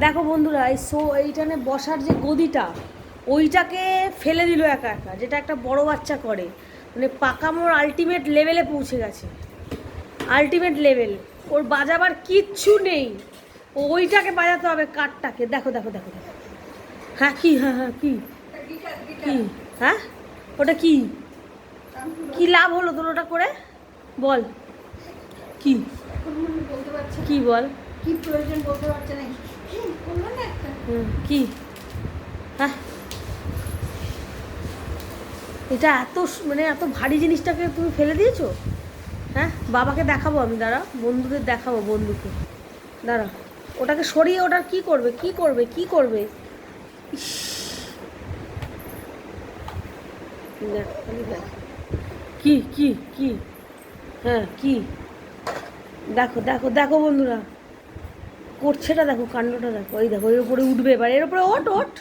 দেখো বন্ধুরা, এইখানে বসার যে গদিটা ওইটাকে ফেলে দিল একা একা, যেটা একটা বড় বাচ্চা করে। মানে পাকামোর আলটিমেট লেভেলে পৌঁছে গেছে, আলটিমেট লেভেল। ওর বাজাবার কিচ্ছু নেই, ওইটাকে বাজাতে হবে, কাঠটাকে। দেখো দেখো দেখো দেখো। হ্যাঁ কি, হ্যাঁ হ্যাঁ কি কি, হ্যাঁ ওটা কি, কি লাভ হলো তোর ওটা করে? বল কি, কি বল, কি প্রয়োজন বলতে পারছে না। কি, হ্যাঁ এটা এত মানে এত ভারী জিনিসটাকে তুমি ফেলে দিয়েছো? হ্যাঁ, বাবাকে দেখাবো আমি, দাঁড়া, বন্ধুদের দেখাবো, বন্ধুকে দাঁড়া। ওটাকে সরিয়ে ওটার কি করবে, কি করবে, কি করবে? ইস, দেখ, খালি দেখ। কি কি কি, হ্যাঁ কি, দেখো দেখো দেখো বন্ধুরা, করছেটা দেখো, কাণ্ডটা দেখো। এই দেখো, এর উপরে উঠবে এবার, এর উপরে ওঠ ওঠ।